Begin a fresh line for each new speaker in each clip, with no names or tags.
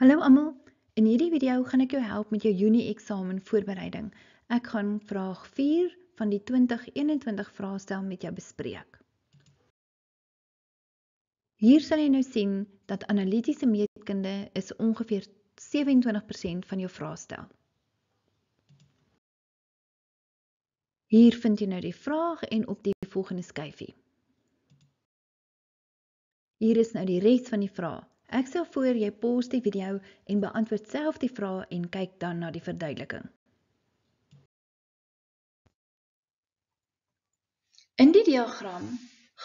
Hallo almal, in hierdie video gaan ek jou help met jou Junie-eksamen voorbereiding. Ek gaan vraag 4 van die 2021 vraestel met jou bespreek. Hier sal jy nou sien dat analitiese meetkunde is ongeveer 27% van jou vraestel. Hier vind jy nou die vraag en op die volgende skyfie. Hier is nou die res van die vraag. Ek sal voor jy pause die video en beantwoord self die vraag en kyk dan na die verduideliking. In die diagram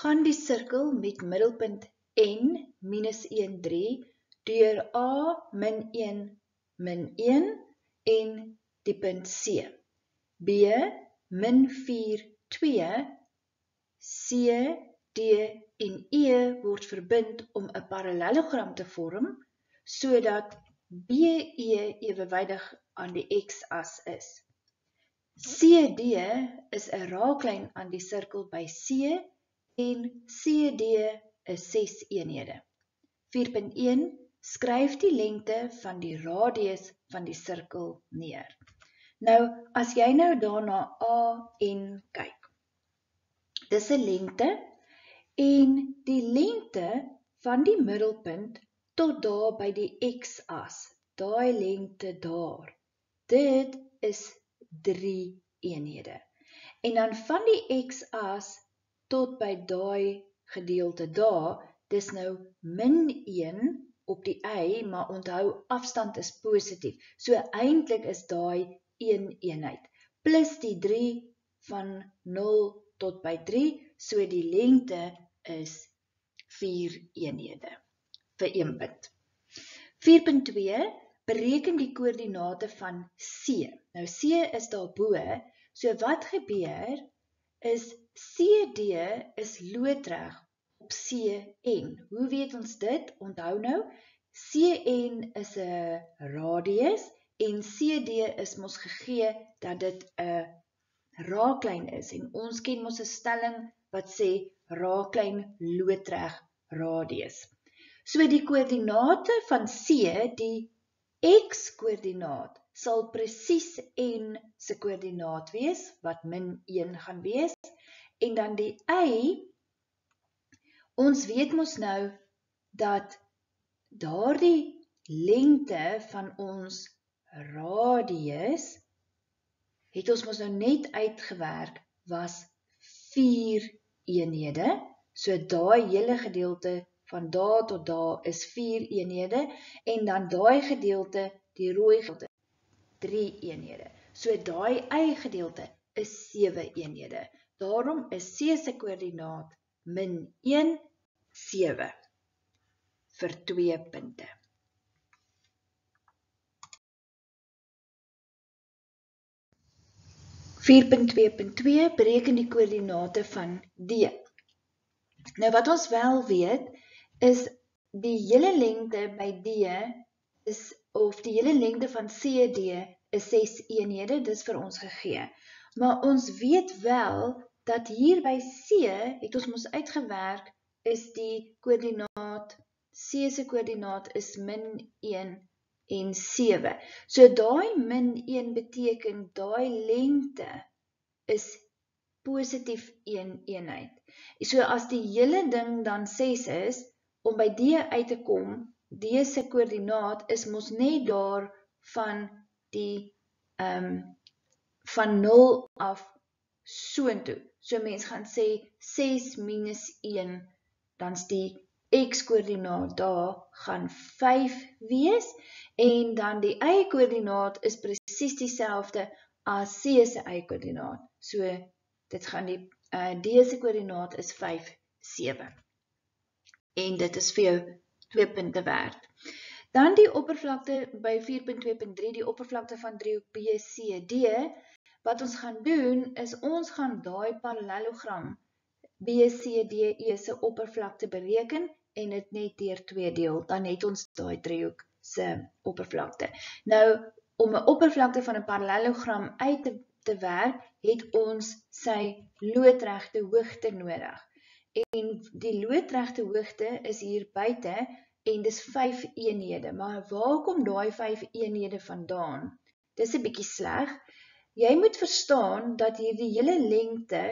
gaan die sirkel met middelpunt n -1, 3 deur a -1, -1 en die punt C. B -4, 2, C, D en E word verbind om 'n parallelogram te vorm, sodat BE ewewydig aan die x-as is. CD is 'n raaklyn aan die sirkel by C en CD is 6 eenhede. 4.1 Skryf die lengte van die radius van die sirkel neer. Nou, as jy nou daarna AN kyk, dis 'n lengte en die lengte van die middelpunt tot daar by die x-as, daai lengte daar, dit is 3 eenhede. En dan van die x-as tot by daai gedeelte daar, dis nou -1 op die y, maar onthou afstand is positief. So eintlik is daai 1 eenheid, plus die 3 van 0 tot by 3, so die lengte is 4 eenhede vir 1 punt. 4.2 Bereken die koördinate van C. Nou C is daarbo, so wat gebeur is CD is loodreg op CN. Hoe weet ons dit? Onthou nou, CN is 'n radius en CD is mos gegee dat dit 'n raaklyn is en ons ken mos 'n stelling wat sê raaklyn loodreg radius. So die koördinate van C, die x-koördinaat, sal presies n se koördinaat wees, wat -1 gaan wees, en dan die y, ons weet mos nou dat daardie lengte van ons radius, het ons mos nou net uitgewerk, was 4 eenhede, so daai hele gedeelte van daar tot daar is 4 eenhede, en dan daai gedeelte, die rooi gedeelte, 3 eenhede. So daai y-gedeelte is 7 eenhede. Daarom is C se koördinaat -1, 7 vir 2 punte. .2.2 Bereken die koördinate van D. Nou wat ons wel weet, is die hele lengte by D is, of die hele lengte van CD is 6 eenhede, dis vir ons gegee. Maar ons weet wel dat hier by C, het ons mos uitgewerk, is die koördinaat, C se koördinaat is -1 en 7. So daai -1 beteken daai lengte is positief 1 eenheid. So as die hele ding dan 6 is, om by D uit te kom, D se koördinaat is mos net daar van die van 0 af soontoe. So mens gaan sê 6 minus 1, dan's die x-koördinaat daar gaan 5 wees, en dan die y-koördinaat is presies dieselfde as C se y-koördinaat. So dit gaan die D se koördinaat is 5, 7. En dit is vir jou 2 punte werd. Dan die oppervlakte by 4.2.3, die oppervlakte van driehoek BCD. Wat ons gaan doen, is ons gaan daai parallelogram BCDE se oppervlakte bereken en dit net deur 2 deel, dan het ons daai driehoek se oppervlakte. Nou, om 'n oppervlakte van 'n parallelogram uit te werk, het ons sy loodregte hoogte nodig. En die loodregte hoogte is hier buite, en dis 5 eenhede. Maar waar kom daai 5 eenhede vandaan? Dis 'n bietjie sleg. Jy moet verstaan dat hierdie hele lengte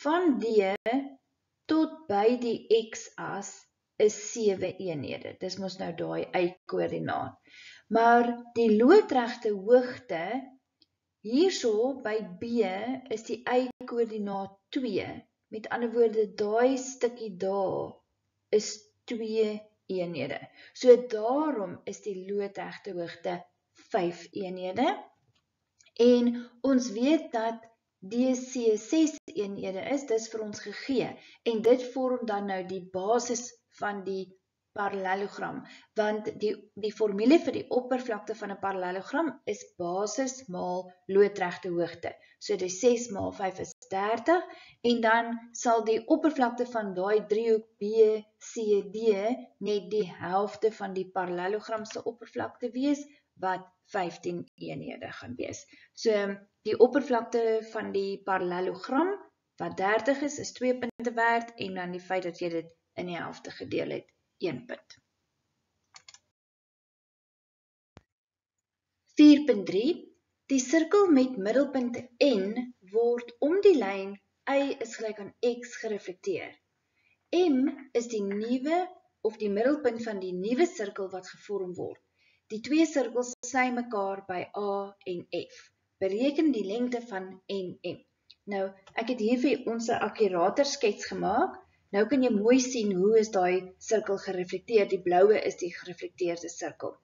van D tot by die x-as is 7 eenhede. Dis mos nou daai y-koördinaat. Maar die loodregte hoogte hierso by B is die y-koördinaat 2. Met ander woorde, daai stukkie daar is 2 eenhede. So daarom is die loodregte hoogte 5 eenhede. En ons weet dat DC 6 eenhede is, dis vir ons gegee. En dit vorm dan nou die basis van die parallelogram, want die formule vir die oppervlakte van 'n parallelogram is basis maal loodregte hoogte. So die 6 maal 5 is 30 en dan sal die oppervlakte van daai driehoek BCD net die helfte van die parallelogram se oppervlakte wees wat 15 eenhede gaan wees. So die oppervlakte van die parallelogram wat 30 is 2 punte werd en dan die feit dat jy dit in die helfte gedeel het 1 punt. 4.3 Die sirkel met middelpunt N word om die lyn Y is gelyk aan X gereflekteer. M is die nuwe of die middelpunt van die nuwe sirkel wat gevorm word. Die twee sirkels sny mekaar by A en F. Bereken die lengte van NM. Nou, ek het hier vir ons 'n akkurater skets gemaak. Nou kan jy mooi sien hoe is daai sirkel gereflekteer. Die bloue is die gereflekteerde sirkel.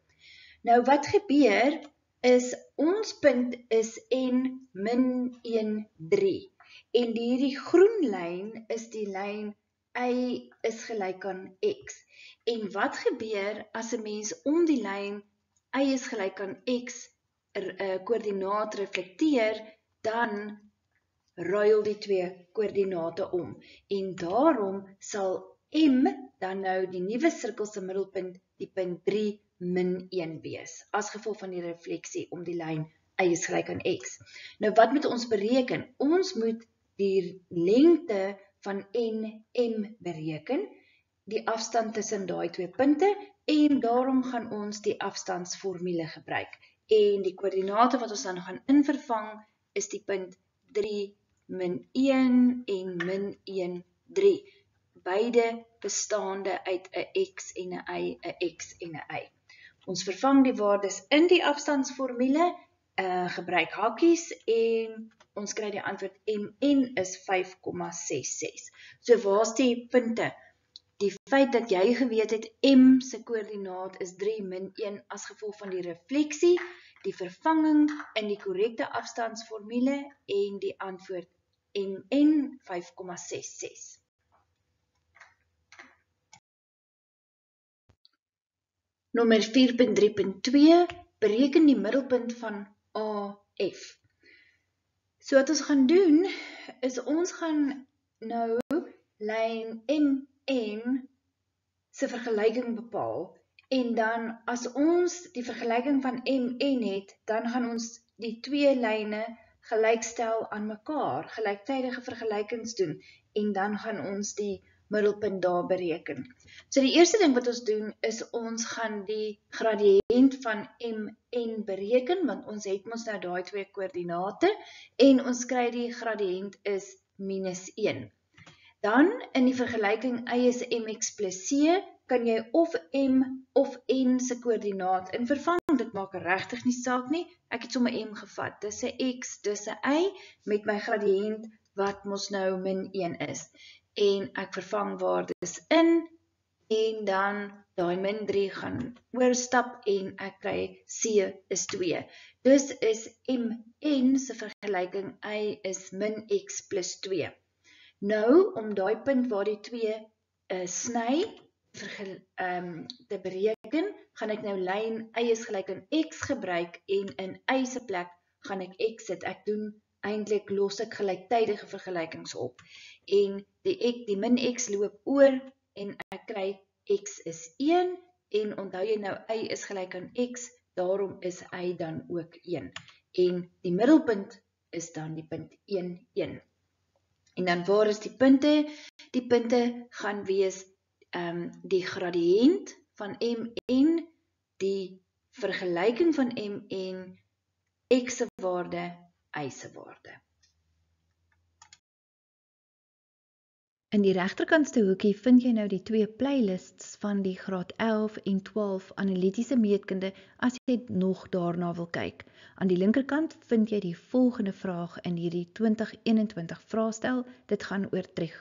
Nou, wat gebeur is ons punt is N min 1, 3. En hierdie groen lyn is die lyn Y is gelyk aan X. En wat gebeur as 'n mens om die lyn Y is gelyk aan X koördinaat reflekteer, dan ruil die twee koördinate om. En daarom sal M dan nou die nuwe sirkel se middelpunt die punt 3 min 1 wees, as gevolg van die refleksie om die lyn Y is gelyk aan X. Nou wat moet ons bereken? Ons moet die lengte van NM bereken, die afstand tussen daai twee punte, en daarom gaan ons die afstandsformule gebruik. En die koördinate wat ons dan gaan invervang is die punt 3 min 1 en min 1, 3. Beide bestaande uit 'n X en 'n Y, 'n X en 'n Y. Ons vervang die waardes in die afstandsformule, gebruik hakkies en ons kry die antwoord MN is 5,66. So waar's die punte? Die feit dat jy geweet het M se koördinaat is 3 min 1 as gevolg van die refleksie, die vervanging in die korrekte afstandsformule en die antwoord MN 5,66. Nommer 4.3.2 bereken die middelpunt van AF. So wat ons gaan doen is ons gaan nou lyn MN se vergelyking bepaal en dan as ons die vergelyking van MN het, dan gaan ons die twee lyne gelykstel aan mekaar, gelyktydige vergelykings doen en dan gaan ons die middelpunt daar bereken. So die eerste ding wat ons doen is ons gaan die gradiënt van MN bereken, want ons het mos nou daai twee koördinate en ons kry die gradiënt is minus 1. Dan in die vergelyking Y is mx plus c, kan jy of M of N se koördinaat in vervang. Dit maak regtig nie saak nie. Ek het sommer M gevat. Dis 'n X, dis 'n Y met my gradiënt wat mos nou min 1 is. En ek vervang waardes in en dan daai min 3 gaan oorstap en ek kry C is 2. Dus is MN se vergelyking Y is min X plus 2. Nou, om daai punt waar die 2 sny te bereken, gaan ek nou lyn Y is gelyk aan X gebruik en in Y se plek gaan ek X sit. Ek doen eintlik los ek gelyktydige vergelykings op. En die min X loop oor en ek kry X is 1 en onthou jy nou Y is gelyk aan X, daarom is Y dan ook 1. En die middelpunt is dan die punt 1, 1. En dan waar is die punte? Die punte gaan wees die gradiënt van Mn, die vergelyking van Mn, X se waarde, Y se waarde. In die regterkantste hoekie vind jy nou die twee playlists van die graad 11 en 12 analitiese meetkunde as jy nog daarna wil kyk. Aan die linkerkant vind jy die volgende vraag in hierdie 2021 vraestel. Dit gaan oor trieg.